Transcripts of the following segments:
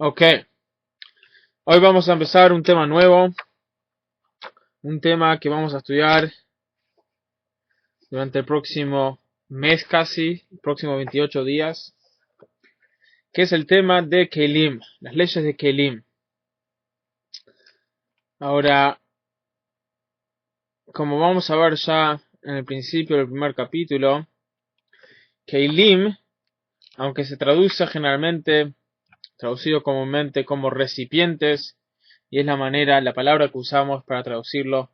Ok, hoy vamos a empezar un tema nuevo, un tema que vamos a estudiar durante el próximo mes casi, el próximo 28 días, que es el tema de Kelim, las leyes de Kelim. Ahora, como vamos a ver ya en el principio del primer capítulo, Kelim, aunque se traduce generalmente, traducido comúnmente como recipientes, y es la palabra que usamos para traducirlo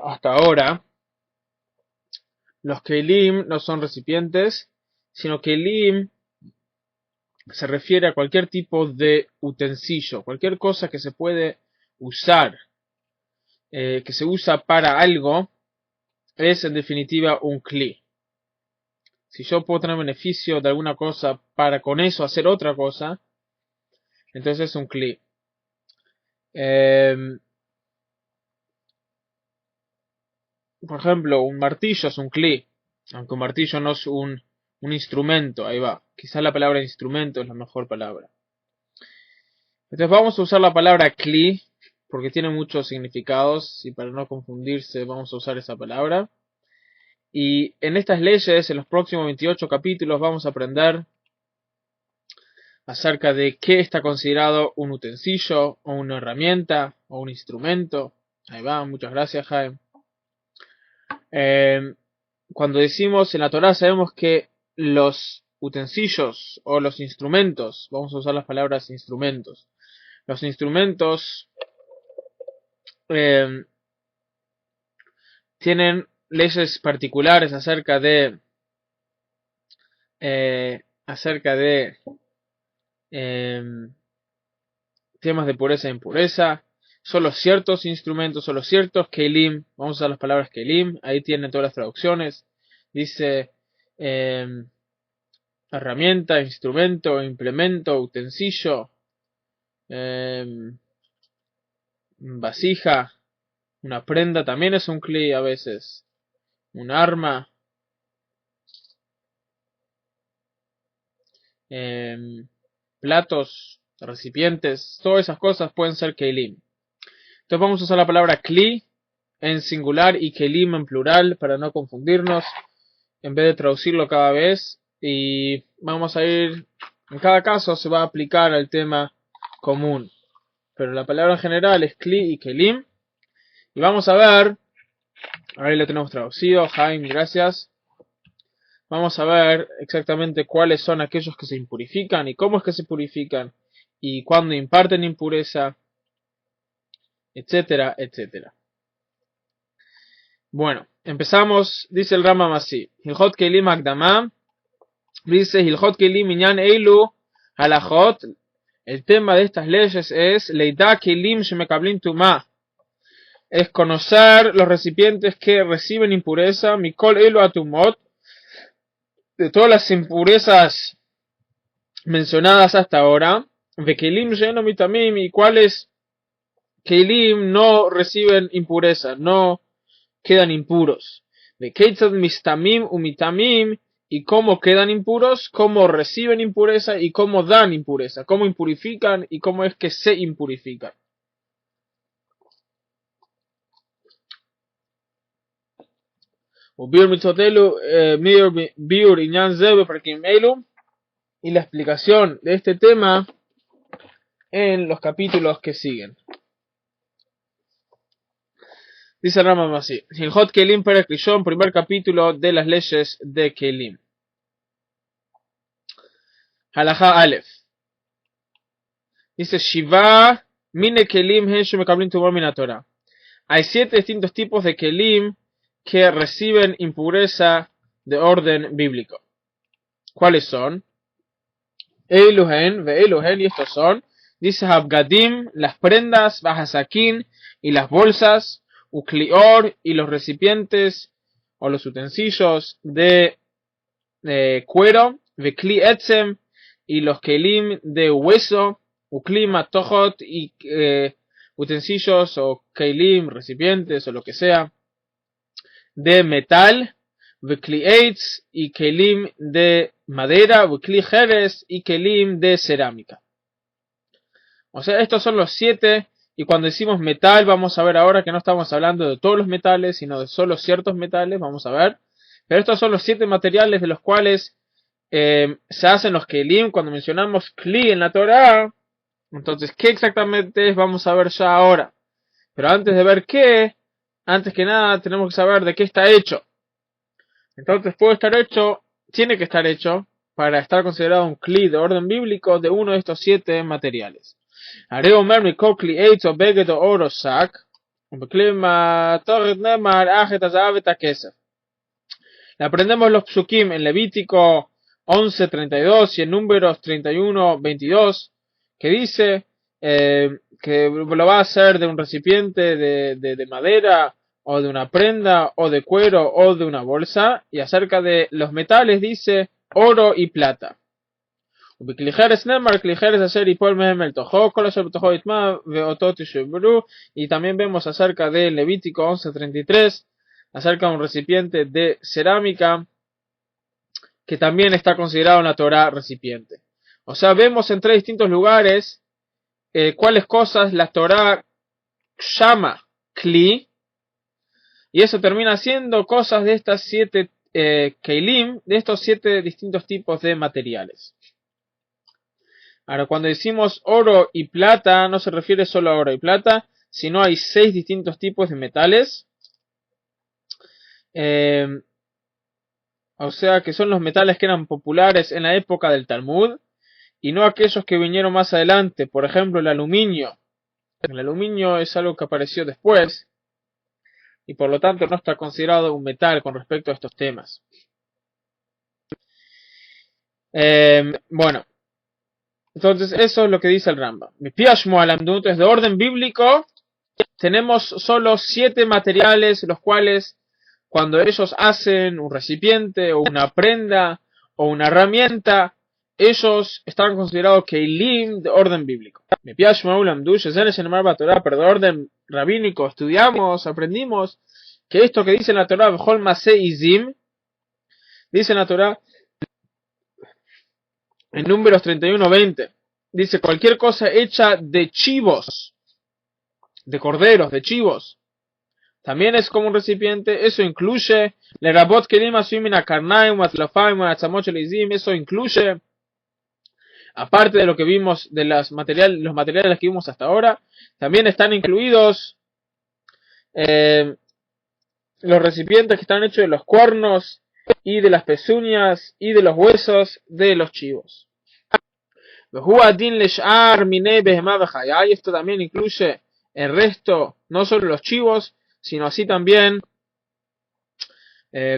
hasta ahora, los Kelim no son recipientes, sino Kelim se refiere a cualquier tipo de utensilio, cualquier cosa que se puede usar, que se usa para algo, es en definitiva un Kli. Si yo puedo tener beneficio de alguna cosa para con eso hacer otra cosa, entonces es un Kli. Por ejemplo, un martillo es un Kli, aunque un martillo no es un instrumento, ahí va. Quizás la palabra instrumento es la mejor palabra. Entonces vamos a usar la palabra Kli, porque tiene muchos significados, y para no confundirse vamos a usar esa palabra. Y en estas leyes, en los próximos 28 capítulos, vamos a aprender acerca de qué está considerado un utensilio, o una herramienta, o un instrumento. Ahí va, muchas gracias, Jaime. Cuando decimos en la Torá, sabemos que los utensilios o los instrumentos, vamos a usar las palabras instrumentos. Los instrumentos tienen leyes particulares acerca de temas de pureza e impureza. Solo ciertos instrumentos, solo ciertos kelim, vamos a usar las palabras kelim, ahí tienen todas las traducciones. Dice herramienta, instrumento, implemento, utensilio, vasija, una prenda también es un kli a veces, un arma, platos, recipientes, todas esas cosas pueden ser kelim. Entonces vamos a usar la palabra kli en singular y kelim en plural para no confundirnos, en vez de traducirlo cada vez. Y vamos a ir, en cada caso se va a aplicar al tema común, pero la palabra en general es kli y kelim. Y vamos a ver, ahí lo tenemos traducido, Jaime, gracias. Vamos a ver exactamente cuáles son aquellos que se impurifican y cómo es que se purifican y cuándo imparten impureza, etcétera, etcétera. Bueno, empezamos, dice el Rambam así, Hilchot Kelim Akdama, dice Hilchot Kelim Inyan Eilu Halachot, el tema de estas leyes es Leida Kelim Shemekablim Tumah, es conocer los recipientes que reciben impureza, Mikol Eilu Atumot, de todas las impurezas mencionadas hasta ahora, Vekelim Sheno Mitamim, y cuáles Kelim no reciben impureza, no quedan impuros. Vekeitzad Mistamim Umitamim, y cómo quedan impuros, cómo reciben impureza y cómo dan impureza, cómo impurifican y cómo es que se impurifican. Y la explicación de este tema en los capítulos que siguen. Dice el Rambam así, Hilchot Kelim Perek Rishon, primer capítulo de las leyes de Kelim. Halajá Aleph. Dice Shiva Mine Kelim Hen Shemekablim Tumah Min HaTorah. Hay 7 distintos tipos de Kelim que reciben impureza de orden bíblico. ¿Cuáles son? Eluhen, ve Eluhen, y estos son, dice Habgadim, las prendas, Bahasakin, y las bolsas, Uklior, y los recipientes, o los utensilios de cuero, Vekli Etzem, y los Kelim de hueso, Uklima Tohot, y utensilios o Kelim, recipientes, o lo que sea, de metal, Vekli Eitz, y Kelim de madera, Vekli Jerez, y Kelim de cerámica. O sea, estos son los 7, y cuando decimos metal, vamos a ver ahora que no estamos hablando de todos los metales, sino de solo ciertos metales, vamos a ver. Pero estos son los 7 materiales de los cuales se hacen los kelim. Cuando mencionamos kli en la Torah, entonces, ¿qué exactamente es? Vamos a ver ya ahora. Pero antes de ver qué, antes que nada, tenemos que saber de qué está hecho. Entonces, tiene que estar hecho, para estar considerado un kli de orden bíblico, de uno de estos 7 materiales. Haré Omer mikol kli eitz o beged o oro sak, ubekli matoret nemar achet hazahav et hakesef. Le aprendemos los psukim en Levítico 11:32 y en Números 31:22, que dice que lo va a hacer de un recipiente de madera, o de una prenda, o de cuero, o de una bolsa. Y acerca de los metales dice oro y plata. Y también vemos acerca de Levítico 11:33, acerca de un recipiente de cerámica, que también está considerado en la Torah recipiente. O sea, vemos en 3 distintos lugares cuáles cosas la Torah llama kli, y eso termina siendo cosas de estas 7 keilim, de estos 7 distintos tipos de materiales. Ahora, cuando decimos oro y plata, no se refiere solo a oro y plata, sino hay 6 distintos tipos de metales. O sea, que son los metales que eran populares en la época del Talmud, y no aquellos que vinieron más adelante. Por ejemplo, el aluminio. El aluminio es algo que apareció después, y por lo tanto no está considerado un metal con respecto a estos temas. Bueno, entonces eso es lo que dice el Rambam. Entonces, de orden bíblico, tenemos solo 7 materiales, los cuales, cuando ellos hacen un recipiente, o una prenda, o una herramienta, ellos están considerados keilim de orden bíblico. Pero de orden rabínico aprendimos que esto que dice en la Torah, dice en la Torah, en Números 31:20, dice cualquier cosa hecha de chivos, de corderos, de chivos, también es como un recipiente. Eso incluye eso incluye, aparte de lo que vimos de los materiales que vimos hasta ahora, también están incluidos los recipientes que están hechos de los cuernos y de las pezuñas y de los huesos de los chivos. Y esto también incluye el resto, no solo los chivos, sino así también,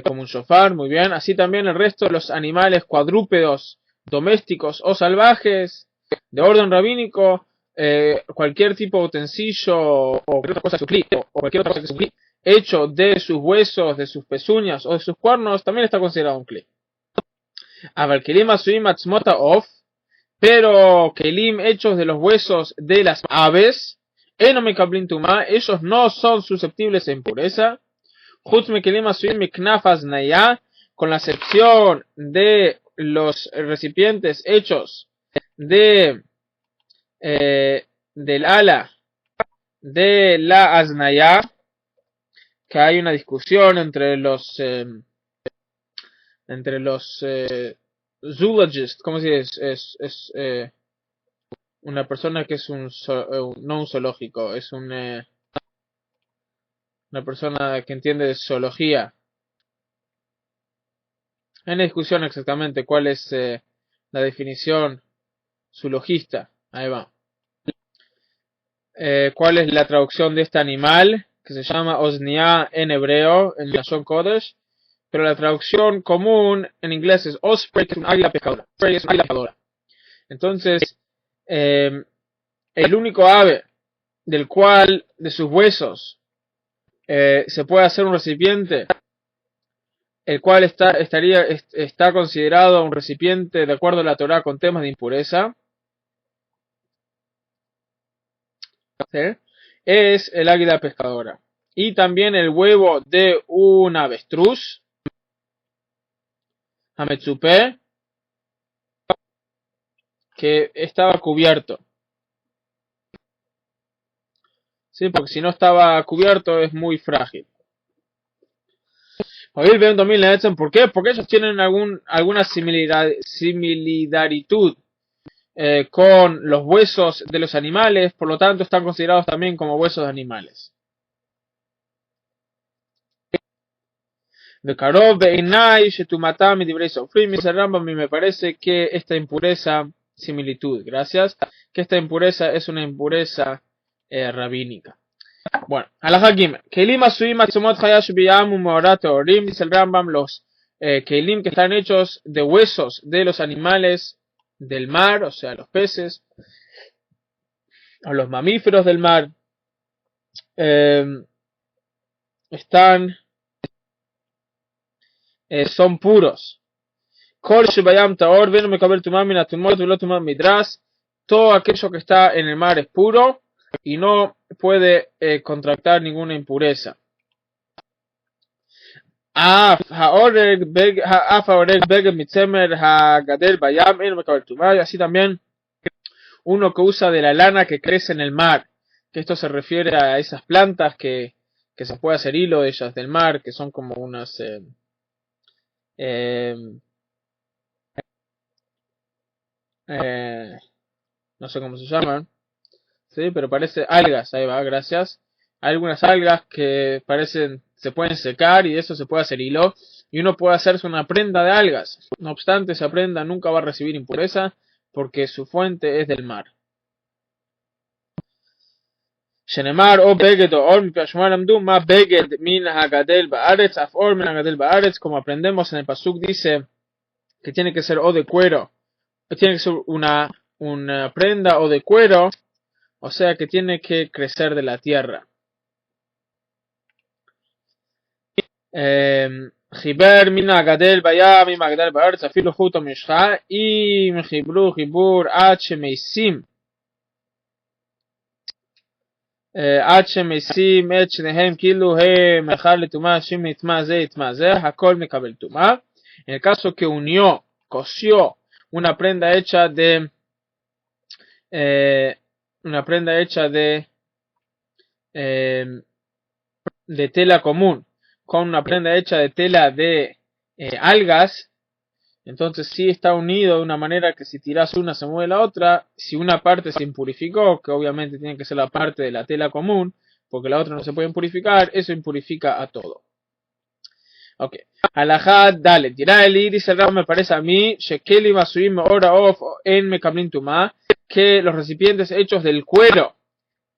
como un shofar, muy bien, así también el resto de los animales cuadrúpedos, domésticos o salvajes, de orden rabínico, cualquier tipo de utensilio o cualquier otra cosa que es un kli, hecho de sus huesos, de sus pezuñas o de sus cuernos, también está considerado un kli. Pero kelim hechos de los huesos de las aves, ellos no son susceptibles de impureza, con la excepción de los recipientes hechos del ala de la aznaya, que hay una discusión entre los zoologists, ¿cómo se dice? Es una persona que es no un zoológico, es una persona que entiende de zoología. Hay una discusión exactamente cuál es la definición zoologista. Ahí va. ¿Cuál es la traducción de este animal? Que se llama Osnia en hebreo, en Lashon Kodesh. Pero la traducción común en inglés es osprey, que es un águila pescadora. Osprey es una águila pescadora. Entonces, el único ave del cual, de sus huesos, se puede hacer un recipiente, el cual está considerado un recipiente de acuerdo a la Torah con temas de impureza, ¿sí?, es el águila pescadora. Y también el huevo de un avestruz, Hametzupe, que estaba cubierto. ¿sí? Porque si no estaba cubierto es muy frágil. Hoy ven 2000 le dicen, ¿por qué? Porque ellos tienen alguna similaritud con los huesos de los animales, por lo tanto están considerados también como huesos de animales. De Karov, Beinai, Shetumatam y Divrei Sofrim, dice Rambam, me parece que esta impureza, similitud, gracias, que esta impureza es una impureza rabínica. Bueno, Alajá Gimel. Keilim Asuim Atzumot Hayash Biyam Umorat Orim, dice el Rambam, los Keilim que están hechos de huesos de los animales del mar, o sea, los peces, o los mamíferos del mar, están, son puros. Kol Shebayam Taor, Veno Mekabel Tumam Minatumot, Velo Tumam Midras, todo aquello que está en el mar es puro y no puede contractar ninguna impureza. Así también uno que usa de la lana que crece en el mar, que esto se refiere a esas plantas que se puede hacer hilo de ellas del mar, que son como unas no sé cómo se llaman, sí, pero parece algas, ahí va, gracias. Hay algunas algas que se pueden secar y de eso se puede hacer hilo y uno puede hacerse una prenda de algas. No obstante, esa prenda nunca va a recibir impureza porque su fuente es del mar. Shenemar o beged o or mi pashmar amdu ma beged min hagadel baaretz af or min hagadel baaretz, como aprendemos en el pasuk dice que tiene que ser o de cuero, tiene que ser una prenda o de cuero, o sea que tiene que crecer de la tierra. חיבר מן הגדל בים עם הגדל בארץ אפילו חוט המשחה אם חיברו חיבור עד שמשים את שניהם כאילו הם אחד לטומאה שם יטמא זה הכל מקבל טומאה. En el caso que cosió una prenda hecha de tela común con una prenda hecha de tela de algas, entonces sí está unido de una manera que si tiras una se mueve la otra. Si una parte se impurificó, que obviamente tiene que ser la parte de la tela común, porque la otra no se puede impurificar, eso impurifica a todo. Ok. Alajá, dale. Dirá Eli, dice el Rambam, me parece a mí, Shekeli Masuim Ora Of en Mekablim Tumá, que los recipientes hechos del cuero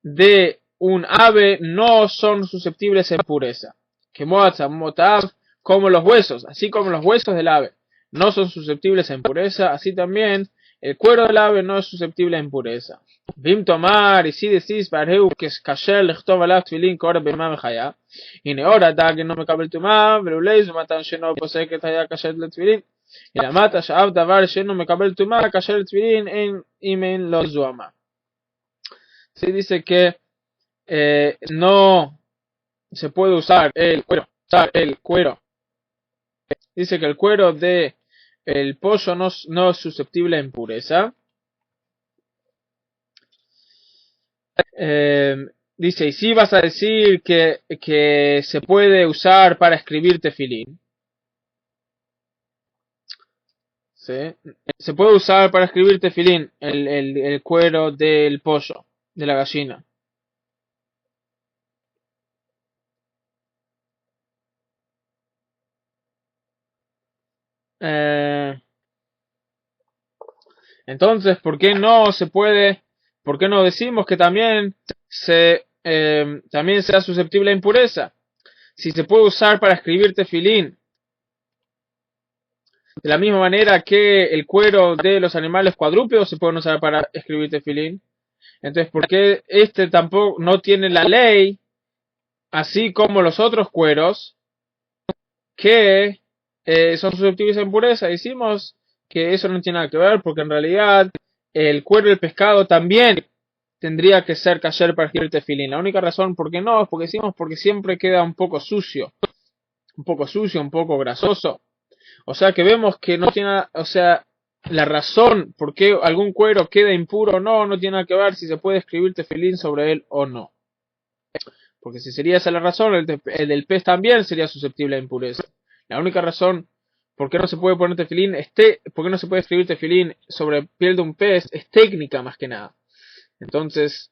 de un ave no son susceptibles a impureza. Que Motav, como los huesos, así como los huesos del ave no son susceptibles a impureza, así también el cuero del ave no es susceptible a impureza. Vim tomar, y si decís, Barheu, que es kasher lechtov alav tfilin, que ahora bema mechaya, y ne ahora da que no me cabe el tumá, veruleis, matan sheno posee que haya kasher le tfilin, y la mata shaav davar sheno me cabe el tumá, kasher le tfilin, en imen lo zuama. Se dice que no se puede usar el cuero. Dice que el cuero de el pollo no es susceptible a impureza. Dice, y si vas a decir que se puede usar para escribir tefilín, ¿sí? Se puede usar para escribir tefilín el cuero del pollo, de la gallina. Entonces, ¿por qué no se puede? ¿Por qué no decimos que también sea susceptible a impureza? Si se puede usar para escribir tefilín, de la misma manera que el cuero de los animales cuadrúpedos se puede usar para escribir tefilín, entonces, ¿por qué este tampoco no tiene la ley, así como los otros cueros, que son susceptibles a impureza? Decimos que eso no tiene nada que ver, porque en realidad el cuero del pescado también tendría que ser kasher para escribir tefilín. La única razón por qué no es porque decimos porque siempre queda un poco sucio, un poco grasoso. O sea que vemos que no tiene, o sea, la razón por qué algún cuero queda impuro o no tiene nada que ver si se puede escribir tefilín sobre él o no. Porque si sería esa la razón, el del pez también sería susceptible a impureza. La única razón por qué no se puede poner tefilín, por qué no se puede escribir tefilín sobre piel de un pez, es técnica más que nada. Entonces,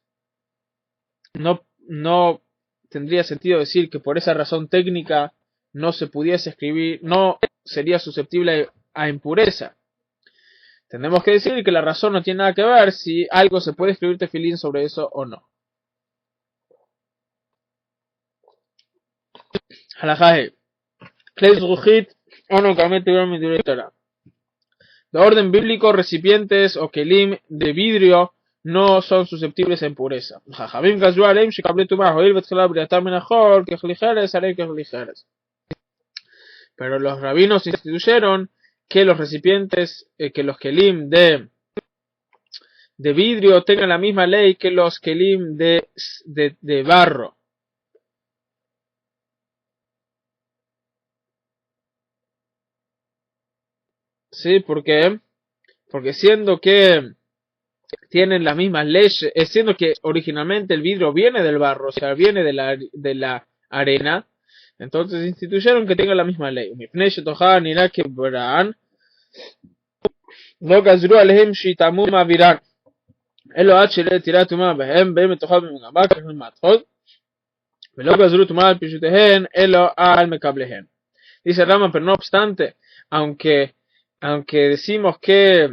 no tendría sentido decir que por esa razón técnica no se pudiese escribir, no sería susceptible a impureza. Tenemos que decir que la razón no tiene nada que ver si algo se puede escribir tefilín sobre eso o no. Halajaje. Klei zruchit o no kamete de orden bíblico, recipientes o kelim de vidrio no son susceptibles a impureza. Pero los rabinos instituyeron que los recipientes, que los kelim de vidrio tengan la misma ley que los kelim de barro. Sí, porque siendo que tienen las mismas leyes, siendo que originalmente el vidrio viene del barro, o sea, viene de la arena, entonces instituyeron que tengan la misma ley. Dice Rama, pero no obstante, aunque decimos que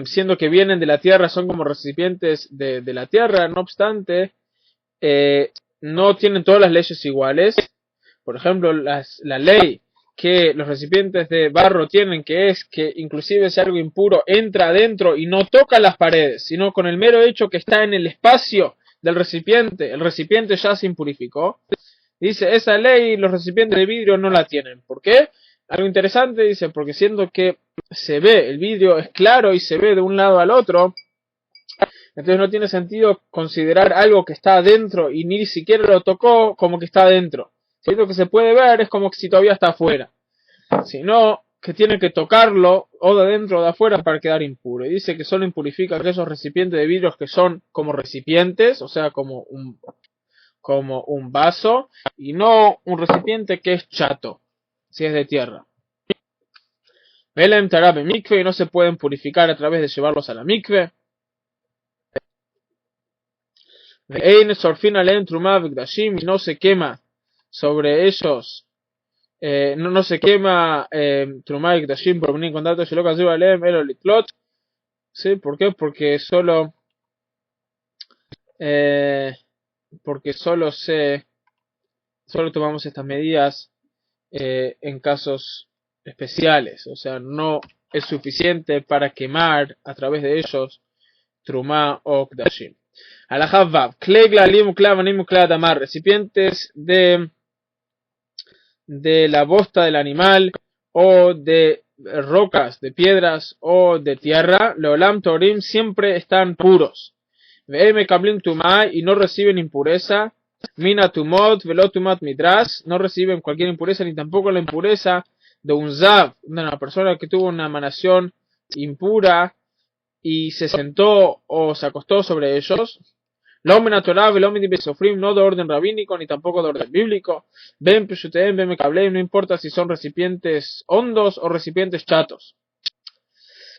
siendo que vienen de la tierra son como recipientes de la tierra, no obstante, no tienen todas las leyes iguales. Por ejemplo, la ley que los recipientes de barro tienen, que es que inclusive si algo impuro entra adentro y no toca las paredes, sino con el mero hecho que está en el espacio del recipiente, el recipiente ya se impurificó. Dice, esa ley los recipientes de vidrio no la tienen. ¿Por qué? Algo interesante, dice, porque siendo que se ve, el vidrio es claro y se ve de un lado al otro, entonces no tiene sentido considerar algo que está adentro y ni siquiera lo tocó como que está adentro. Si lo que se puede ver es como si todavía está afuera, sino que tiene que tocarlo o de adentro o de afuera para quedar impuro. Y dice que solo impurifica aquellos recipientes de vidrios que son como recipientes, o sea, como un vaso, y no un recipiente que es chato, si es de tierra. Velem tarabe mikve, y no se pueden purificar a través de llevarlos a la mikve. Vein sorfin alem truma v'gdashim, y no se quema sobre ellos, no se quema truma v'gdashim por venir en contacto shelo kazu alem elo litlot. ¿Sí? ¿Por qué? Porque solo tomamos estas medidas en casos especiales, o sea, no es suficiente para quemar a través de ellos trumá o kdashim. Alajá vav, klei glalim uklei avanim uklei adamar, recipientes de la bosta del animal o de rocas, de piedras o de tierra, leolam torim, siempre están puros. Ve'eme kablim tumá, y no reciben impureza. Mina tumot velo tumat midras, no reciben cualquier impureza ni tampoco la impureza de un zav, de una persona que tuvo una emanación impura y se sentó o se acostó sobre ellos. Lo menatorá velo midibesofrim, no de orden rabínico ni tampoco de orden bíblico. Ven peshuteem, ven mekableim, no importa si son recipientes hondos o recipientes chatos.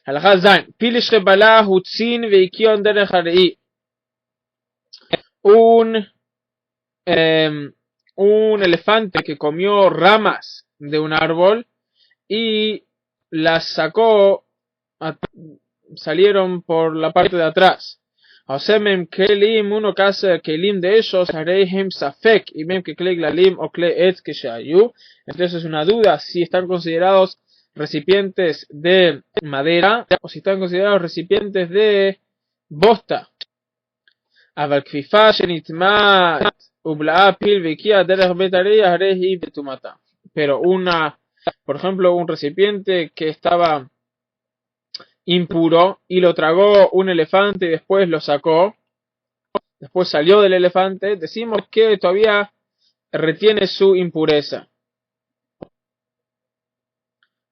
Halajá zain, pilish rebalá hutzin veikion derech harei. Un elefante que comió ramas de un árbol y las sacó, salieron por la parte de atrás. Osem kelim, uno que hace kelim de ellos, hareihem safek, y mem que klei glalim o klei etz que shayu. Entonces es una duda si están considerados recipientes de madera o si están considerados recipientes de bosta. אבל כפיפה שנטמעת ובלעה פיל והקיעה דרך בית הרי, הרי היא בטומאתה. Pero por ejemplo, un recipiente que estaba impuro y lo tragó un elefante y después lo sacó, después salió del elefante, decimos que todavía retiene su impureza.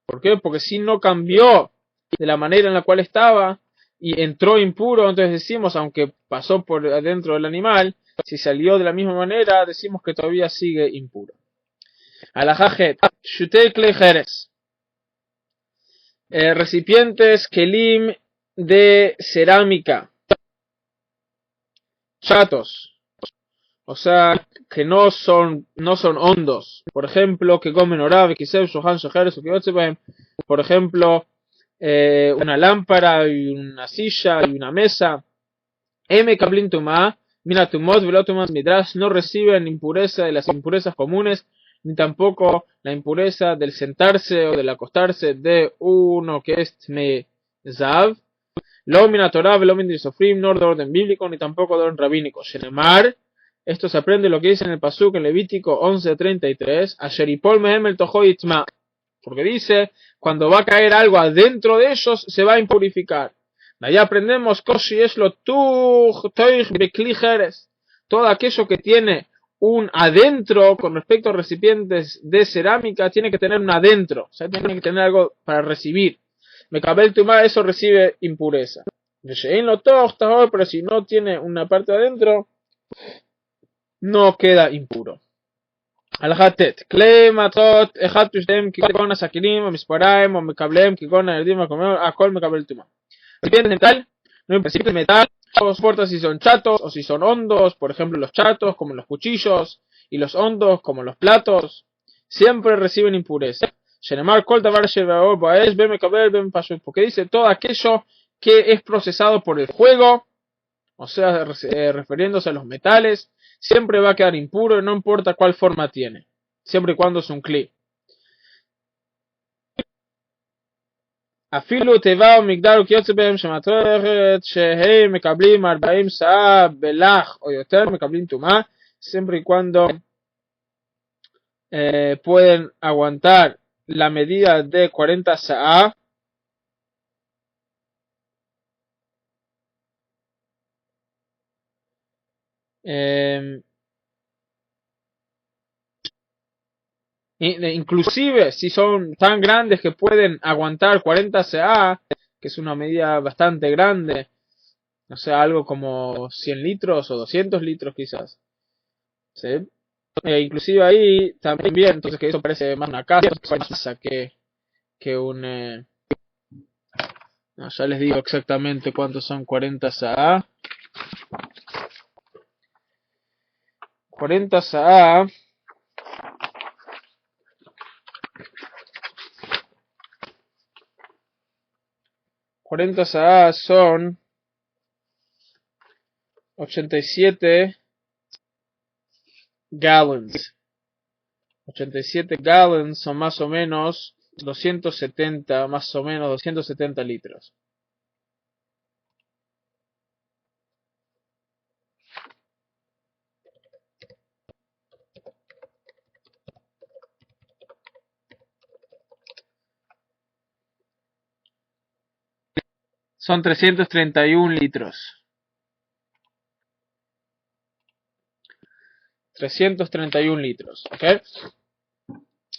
¿Por qué? Porque si no cambió de la manera en la cual estaba y entró impuro, entonces decimos, aunque pasó por adentro del animal, si salió de la misma manera, decimos que todavía sigue impuro. Alajajet, shutei klei jeres. Recipientes kelim de cerámica, chatos, o sea, que no son hondos. Por ejemplo, que comen orav, kiseb, shohan, shojeres, por ejemplo, una lámpara y una silla y una mesa. M. Kablin Tumá, mira Tumot, Velotumas Midrash, no reciben impureza de las impurezas comunes, ni tampoco la impureza del sentarse o del acostarse de uno que es Tmezav. Lo mina Torah, lo min Sofrim, no de orden bíblico, ni tampoco de orden rabínico. Shenemar, esto se aprende lo que dice en el Pasuk en Levítico 11:33, Asheripol mehem el tojo itma, porque dice, cuando va a caer algo adentro de ellos, se va a impurificar. De ahí aprendemos, Koshi es lo todo aquello que tiene un adentro con respecto a recipientes de cerámica, tiene que tener un adentro, o sea, tiene que tener algo para recibir. Mekabel Tumá, eso recibe impureza. Pero si no tiene una parte adentro, no queda impuro. Al-Hatet, Klei Matot, Ejat Pishtem, Kikona Sakinim, Misparaim, o Mekablem, Kikona Erdim, Akol Mekabel Tumá. Recipientes de metal, no recipientes de metal, no importa si son chatos o si son hondos, por ejemplo los chatos como los cuchillos, y los hondos como los platos, siempre reciben impureza. Porque dice todo aquello que es procesado por el fuego, o sea, refiriéndose a los metales, siempre va a quedar impuro, no importa cuál forma tiene, siempre y cuando es un kli. אפילו תיבה או מגדל וכיוצא בהם שמטרת שהם מקבלים 40 שאה בלח או יותר מקבלים טומאה, siempre y cuando pueden aguantar la medida de 40 sa'á, inclusive si son tan grandes que pueden aguantar 40 CA, que es una medida bastante grande, o sea, algo como 100 litros o 200 litros quizás, ¿sí? Inclusive ahí también, entonces que eso parece más una casa que un... no, ya les digo exactamente cuántos son 40 CA. 40 CA... $40 sa'á son 87 gallons. 87 gallons son más o menos 270, más o menos 270 litros. Son 331 litros. 331 litros, ¿ok?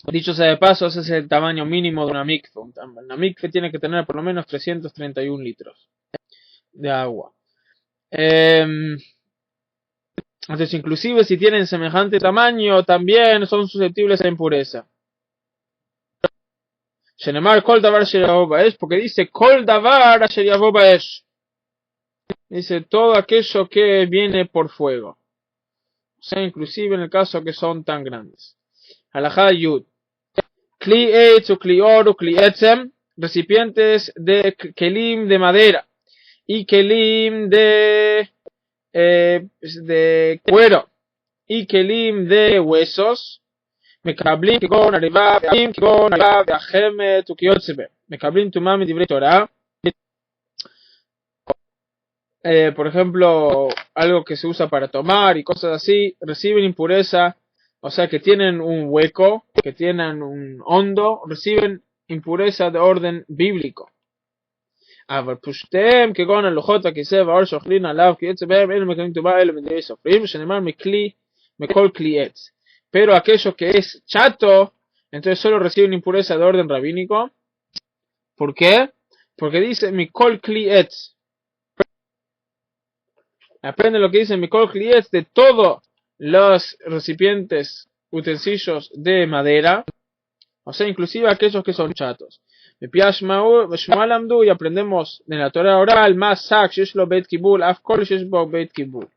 Dicho sea de paso, ese es el tamaño mínimo de una mikve. Una mikve tiene que tener por lo menos 331 litros de agua. Entonces, inclusive si tienen semejante tamaño, también son susceptibles a impureza. Shenemar kol davar asher yavo ba'esh, porque dice kol davar asher yavo ba'esh. Dice todo aquello que viene por fuego. O sea, inclusive en el caso que son tan grandes. Halajá yud. Kli eitz o kli or o kli etzem, recipientes de kelim de madera y kelim de cuero y kelim de huesos. מקבלים כגון הריבה והים, כגון הריבה והחמת וכיוצא בהם. מקבלים טומאה מדברי תורה. Por ejemplo, algo que se usa para tomar y cosas así, reciben impureza, o sea que tienen un hueco, que tienen un hondo, reciben impureza de orden bíblico. אבל פושטיהם כגון הלוחות הכיסא והאור שאוכלים עליו כיוצא בהם, אלו מקבלים טומאה, אלו מדברי סופרים, שנאמר מכל כלי עץ. Pero aquello que es chato, entonces solo reciben impureza de orden rabínico. ¿Por qué? Porque dice Mikol Kli Etz. Aprende lo que dice Mikol Klietz de todos los recipientes, utensilios de madera, o sea, inclusive aquellos que son chatos. Y aprendemos de la Torah oral, más sak, sheshlo beit kibul, af kol sheshbo beit kibul.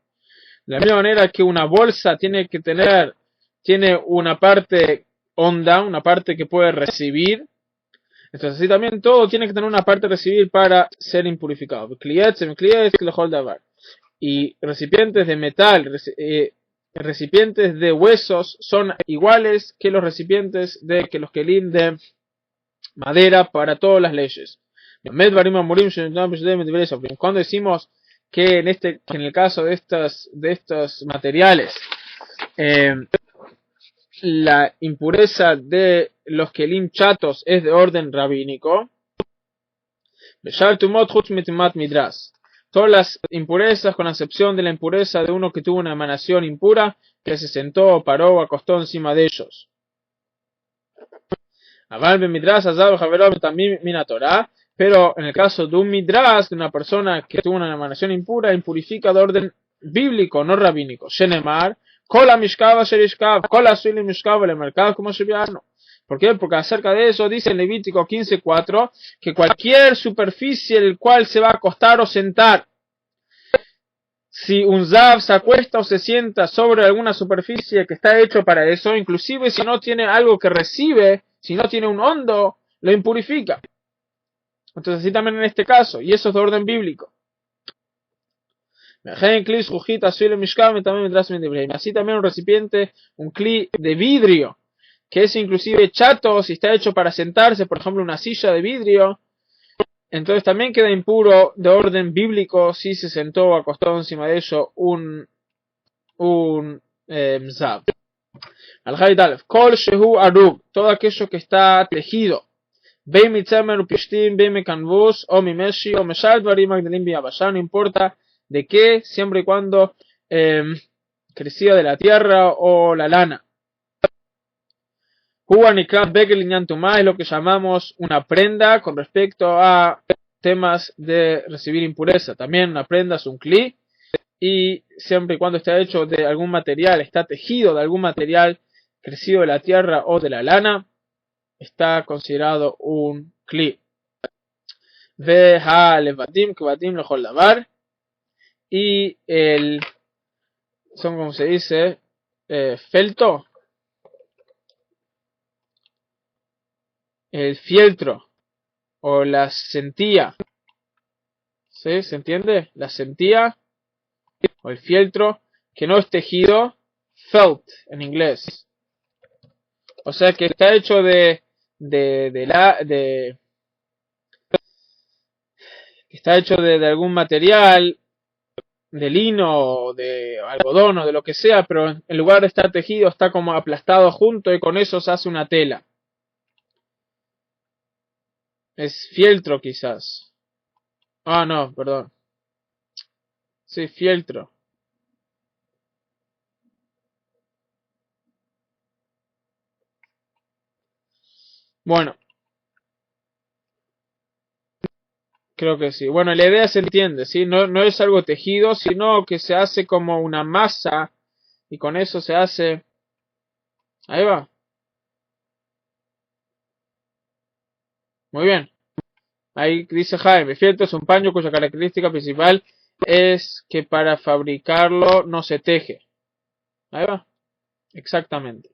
De la misma manera que una bolsa tiene una parte honda, una parte que puede recibir. Entonces así también todo tiene que tener una parte de recibir para ser impurificado. Y recipientes de metal, recipientes de huesos son iguales que los recipientes que los kelim de madera para todas las leyes. Cuando decimos que en el caso de estos materiales, la impureza de los kelim chatos es de orden rabínico, todas las impurezas, con la excepción de la impureza de uno que tuvo una emanación impura, que se sentó, paró o acostó encima de ellos. Pero en el caso de un midras, de una persona que tuvo una emanación impura, impurifica de orden bíblico, no rabínico. Shenemar, Kola Mishkava Sherishkav, Kola Suili Mishkava le mercado como Sheviano. ¿Por qué? Porque acerca de eso dice en Levítico 15:4 que cualquier superficie en el cual se va a acostar o sentar, si un zav se acuesta o se sienta sobre alguna superficie que está hecho para eso, inclusive si no tiene algo que recibe, si no tiene un hondo, lo impurifica. Entonces así también en este caso, y eso es de orden bíblico. Así también un recipiente, un cli de vidrio, que es inclusive chato, si está hecho para sentarse, por ejemplo una silla de vidrio, entonces también queda impuro de orden bíblico si se sentó o acostó encima de ello un mzav. Al-Haid Alef, Kol Shehu Arub, todo aquello que está tejido, no importa de qué, siempre y cuando crecía de la tierra o la lana. Es lo que llamamos una prenda con respecto a temas de recibir impureza. También una prenda es un kli, y siempre y cuando está hecho de algún material, está tejido de algún material crecido de la tierra o de la lana, está considerado un kli. Y son, como se dice, felto, el fieltro o la centía, ¿sí? ¿Se entiende? La centía o el fieltro que no es tejido, felt en inglés, o sea que está hecho está hecho de algún material, de lino o de algodón o de lo que sea, pero en lugar de estar tejido está como aplastado junto y con eso se hace una tela. Es fieltro quizás. Ah, no, perdón. Sí, fieltro. Bueno. Creo que sí. Bueno, la idea se entiende, ¿sí? No es algo tejido, sino que se hace como una masa y con eso se hace... Ahí va. Muy bien. Ahí dice Jaime, fieltro es un paño cuya característica principal es que para fabricarlo no se teje. Ahí va. Exactamente.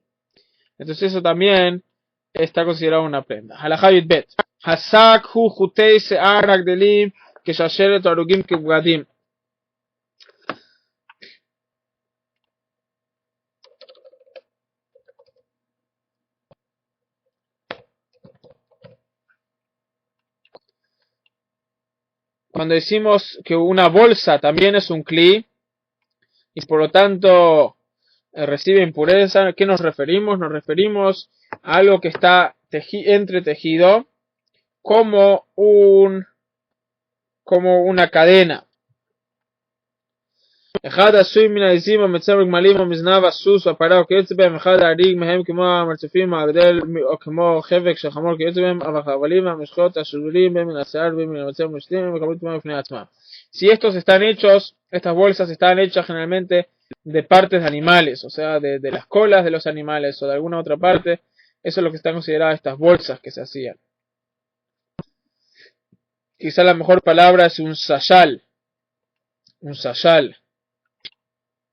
Entonces eso también está considerado una prenda. Halajayit bet. Hasak hu jutei se'ar agdelim keshasheret arugim kibgadim. Cuando decimos que una bolsa también es un kli y por lo tanto recibe impureza, ¿a qué nos referimos? Nos referimos a algo que está entretejido como una cadena. אחד עשוי מן העזים המצמר גמלים או מזנב הסוס או הפרה או כיוצא בהם, אחד האריג מהם כמו המרצפים הגדל או כמו חבק של חמור כיוצא בהם, אבל החבלים והמשחות השלולים בהם מן השיער בהם מן המצמר משלים ומקבלים תמונה בפני עצמם. Si estos están hechos Estas bolsas estaban hechas generalmente de partes de animales, o sea, de las colas de los animales o de alguna otra parte. Eso es lo que están consideradas estas bolsas que se hacían. Quizá la mejor palabra es un sayal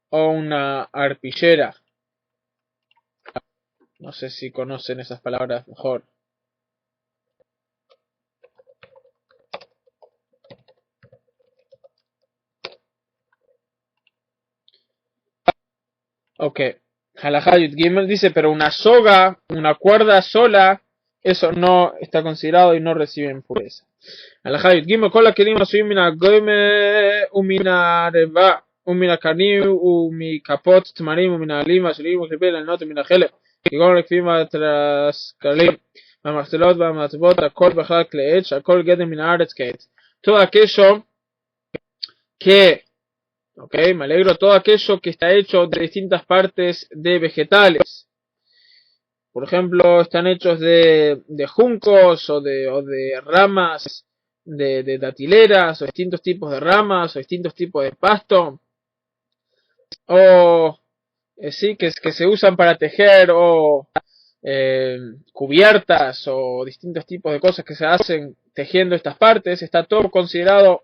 o una arpillera. No sé si conocen esas palabras mejor. Ok. Halajá Yud Gimel dice, pero una soga, una cuerda sola, eso no está considerado y no recibe impureza. Halajá Yud Gimel, כל הכלים עשויים מן הגוימה ומן הרבע ומן הקרנים ומכפות תמרים ומן העלים והשלים וכליפי לענות ומן החלב, כגון לכפים והתרסקלים והמחצלות והמעטבות, הכל בכלל כלי עץ, שהכל גדם מן הארץ כעץ. Todo aquello que Ok, me alegro todo aquello que está hecho de distintas partes de vegetales. Por ejemplo, están hechos de juncos o de ramas de datileras o distintos tipos de ramas o distintos tipos de pasto. O sí, que se usan para tejer o cubiertas o distintos tipos de cosas que se hacen tejiendo estas partes. Está todo considerado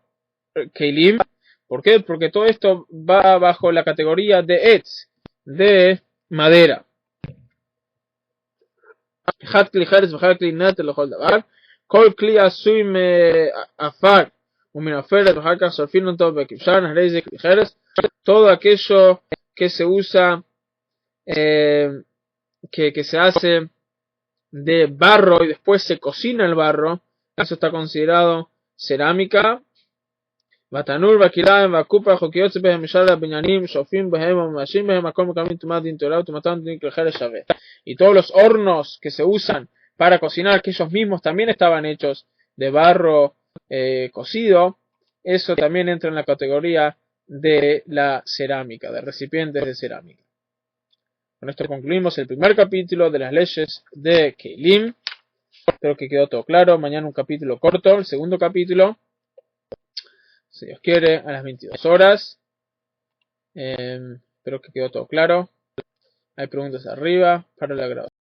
Keilim. ¿Por qué? Porque todo esto va bajo la categoría de etz, de madera. כל כלי עשוי מעפר ומעפרת ואחר כך שורפים אותו בכבשן, הרי זה כלי חרס. Todo aquello que se usa, que se hace de barro y después se cocina el barro, eso está considerado cerámica. והתנור והכיריים והקופה חוקיות בהם משאר הבניינים שופים בהם ומאשים בהם הכל מקיימים טומאת דין תורה וטומאתם דין כלי חרס שווה. Y todos los hornos que se usan para cocinar, que ellos mismos también estaban hechos de barro cocido, eso también entra en la categoría de la cerámica, de recipientes de cerámica. Con esto concluimos el primer capítulo de las leyes de Keilim. Espero que quedó todo claro. Mañana un capítulo corto, el segundo capítulo, si Dios quiere, a las 22 horas. Espero que quedó todo claro. Hay preguntas arriba para la grabación.